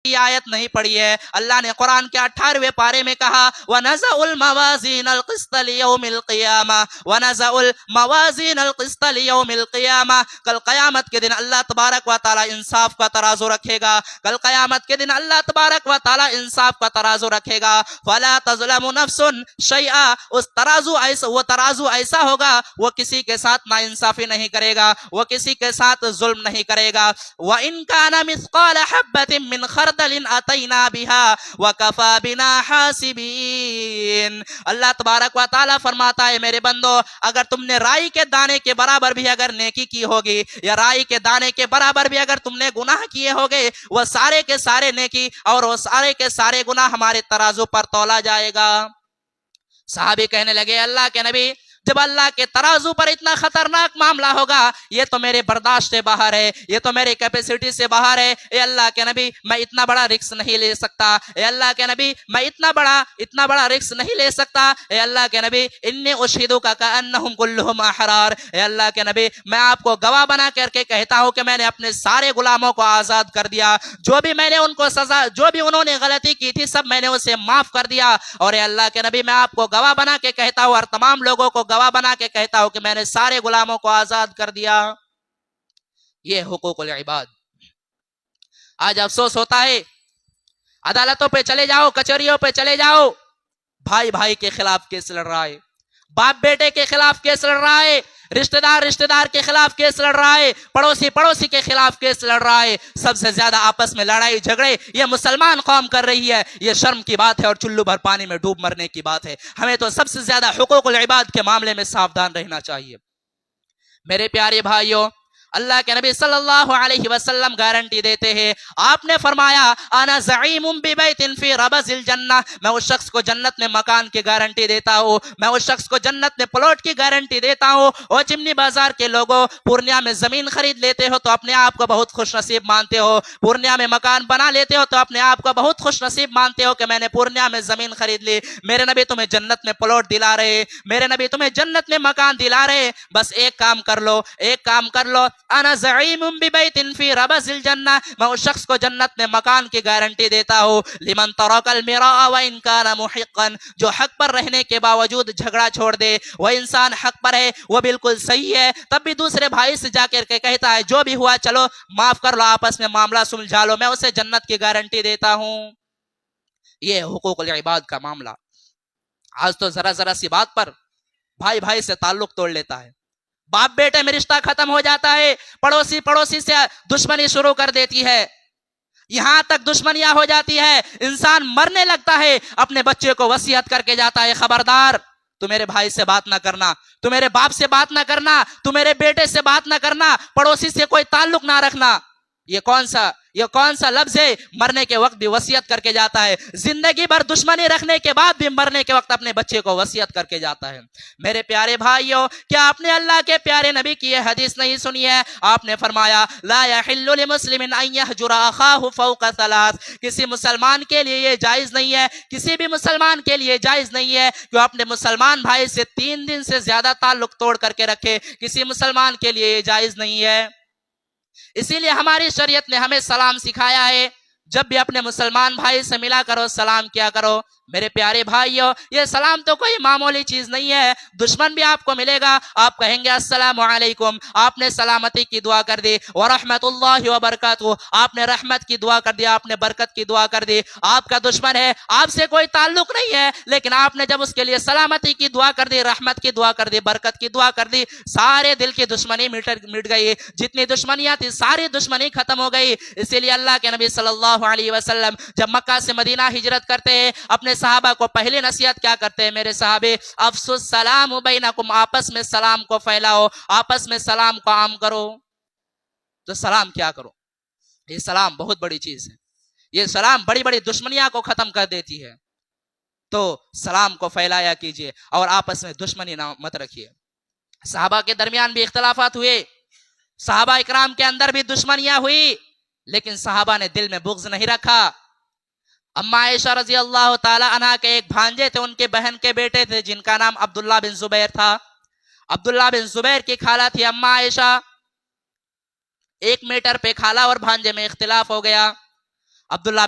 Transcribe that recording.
یہ آیت نہیں پڑھی ہے. اللہ نے قرآن کے 18ویں پارے میں کہا وَنَزَعُ الْمَوَازِينَ الْقِسْطَ لِيَوْمِ الْقِيَامَةِ وَنَزَعُ الْمَوَازِينَ الْقِسْطَ لِيَوْمِ الْقِيَامَةِ. کل قیامت کے دن اللہ تبارک و تعالی انصاف کا ترازو رکھے گا. کل قیامت کے دن اللہ تبارک و تعالی انصاف کا ترازو رکھے گا. فَلَا تَظْلَمُ نَفْسٌ شَيْئًا. اس وہ ترازو ایسا ہوگا وہ کسی کے ساتھ ناانصافی نہیں کرے گا, وہ کسی کے ساتھ ظلم نہیں کرے گا. وَإِن كَانَ مِثْقَالَ حَبَّةٍ مِّنْ خَرْدَلٍ أَتَيْنَا بِهَا وَكَفَى بِنَا حَاسِبِينَ. اللہ تبارک و تعالیٰ فرماتا ہے میرے بندو, اگر تم نے رائی کے دانے کے برابر بھی اگر نیکی کی ہوگی یا رائی کے دانے کے برابر بھی اگر تم نے گناہ کیے ہوگے, وہ سارے کے سارے نیکی اور وہ سارے کے سارے گناہ ہمارے ترازو پر تولا جائے گا. صحابی کہنے لگے اللہ کے نبی, جب اللہ کے ترازو پر اتنا خطرناک معاملہ ہوگا یہ تو میرے برداشت سے باہر ہے, یہ تو میرے کیپیسٹی سے باہر ہے. اے اللہ کے نبی میں اتنا بڑا رکس نہیں لے سکتا. اے اللہ کے نبی میں اتنا بڑا رکس نہیں لے سکتا. اے اللہ کے نبی انی اشہدک کأنہم کلہم احرار. اے اللہ کے نبی میں آپ کو گواہ بنا کر کے کہتا ہوں کہ میں نے اپنے سارے غلاموں کو آزاد کر دیا. جو بھی میں نے ان کو سزا, جو بھی انہوں نے غلطی کی تھی سب میں نے اسے معاف کر دیا. اور اے اللہ کے نبی میں آپ کو گواہ بنا کے کہتا ہوں اور تمام لوگوں کو گواہ بنا کے کہتا ہوں کہ میں نے سارے غلاموں کو آزاد کر دیا. یہ حقوق العباد. آج افسوس ہوتا ہے, عدالتوں پہ چلے جاؤ, کچہریوں پہ چلے جاؤ, بھائی بھائی کے خلاف کیس لڑ رہا ہے, باپ بیٹے کے خلاف کیس لڑ رہا ہے, رشتہ دار کے خلاف کیس لڑ رہا ہے, پڑوسی کے خلاف کیس لڑ رہا ہے. سب سے زیادہ آپس میں لڑائی جھگڑے یہ مسلمان قوم کر رہی ہے. یہ شرم کی بات ہے اور چلو بھر پانی میں ڈوب مرنے کی بات ہے. ہمیں تو سب سے زیادہ حقوق العباد کے معاملے میں ساودھان رہنا چاہیے. میرے پیارے بھائیوں, اللہ کے نبی صلی اللہ علیہ وسلم گارنٹی دیتے ہیں. آپ نے فرمایا انا زعیم ببیت فی ربض الجنہ, میں اس شخص کو جنت میں مکان کی گارنٹی دیتا ہوں, میں اس شخص کو جنت میں پلاٹ کی گارنٹی دیتا ہوں. اور چمنی بازار کے لوگوں, پورنیہ میں زمین خرید لیتے ہو تو اپنے آپ کو بہت خوش نصیب مانتے ہو, پورنیہ میں مکان بنا لیتے ہو تو اپنے آپ کو بہت خوش نصیب مانتے ہو کہ میں نے پورنیہ میں زمین خرید لی. میرے نبی تمہیں جنت میں پلاٹ دلا رہے, میرے نبی تمہیں جنت میں مکان دلا رہے. بس ایک کام کر لو, انا زعیم ببیت فی ربض الجنہ, میں اس شخص کو جنت میں مکان کی گارنٹی دیتا ہوں. لمن ترک المراء وان کان محقا, جو حق پر رہنے کے باوجود جھگڑا چھوڑ دے, وہ انسان حق پر ہے, وہ بالکل صحیح ہے, تب بھی دوسرے بھائی سے جا کر کے کہتا ہے جو بھی ہوا چلو معاف کر لو, آپس میں معاملہ سلجھا لو, میں اسے جنت کی گارنٹی دیتا ہوں. یہ حقوق العباد کا معاملہ. آج تو ذرا سی بات پر بھائی بھائی سے تعلق توڑ لیتا ہے, باپ بیٹے میں رشتہ ختم ہو جاتا ہے, پڑوسی سے دشمنی شروع کر دیتی ہے, یہاں تک دشمنیاں ہو جاتی ہے, انسان مرنے لگتا ہے, اپنے بچے کو وصیت کر کے جاتا ہے خبردار تو میرے بھائی سے بات نہ کرنا, تو میرے باپ سے بات نہ کرنا, تو میرے بیٹے سے بات نہ کرنا, پڑوسی سے کوئی تعلق نہ رکھنا. یہ کون سا لفظ ہے؟ مرنے کے وقت بھی وصیت کر کے جاتا ہے, زندگی بھر دشمنی رکھنے کے بعد بھی مرنے کے وقت اپنے بچے کو وصیت کر کے جاتا ہے. میرے پیارے بھائیوں, کیا آپ نے اللہ کے پیارے نبی کی یہ حدیث نہیں سنی ہے؟ آپ نے فرمایا لا يحل لمسلم ان يهجر اخاه فوق ثلاث, کسی مسلمان کے لیے یہ جائز نہیں ہے, کسی بھی مسلمان کے لیے جائز نہیں ہے کہ اپنے مسلمان بھائی سے 3 دن سے زیادہ تعلق توڑ کر کے رکھے, کسی مسلمان کے لیے یہ جائز نہیں ہے. اسی لیے ہماری شریعت نے ہمیں سلام سکھایا ہے, جب بھی اپنے مسلمان بھائی سے ملا کرو سلام کیا کرو. میرے پیارے بھائیوں, یہ سلام تو کوئی معمولی چیز نہیں ہے. دشمن بھی آپ کو ملے گا, آپ کہیں گے السلام علیکم, آپ نے سلامتی کی دعا کر دی, ورحمت اللہ وبرکاتہ, آپ نے رحمت کی دعا کر دی, آپ نے برکت کی دعا کر دی. آپ کا دشمن ہے, آپ سے کوئی تعلق نہیں ہے, لیکن آپ نے جب اس کے لیے سلامتی کی دعا کر دی, رحمت کی دعا کر دی, برکت کی دعا کر دی, سارے دل کی دشمنی مٹ گئی, جتنی دشمنیاں تھی ساری دشمنی ختم ہو گئی. اسی لیے اللہ کے نبی صلی اللہ علیہ وسلم جب مکہ سے مدینہ ہجرت کرتے ہیں, اپنے صحابہ کو پہلی نصیحت کیا کرتے ہیں؟ میرے صحابے افسو السلام بینکم, آپس میں سلام کو پھیلاؤ, آپس میں سلام کو عام کرو. تو سلام کیا کرو, یہ سلام بہت بڑی چیز ہے, یہ سلام بڑی بڑی دشمنیاں کو ختم کر دیتی ہے. تو سلام کو پھیلایا کیجئے اور آپس میں دشمنی نہ مت رکھیے. صحابہ کے درمیان بھی اختلافات ہوئے, صحابہ اکرام کے اندر بھی دشمنیاں ہوئی, لیکن صحابہ نے دل میں بغض نہیں رکھا. اما عائشہ رضی اللہ تعالی عنہ کے ایک بھانجے تھے, ان کے بہن کے بیٹے تھے جن کا نام عبداللہ بن زبیر تھا. عبداللہ بن زبیر کی خالہ تھی اما عائشہ. 1 میٹر پہ خالہ اور بھانجے میں اختلاف ہو گیا. عبداللہ بن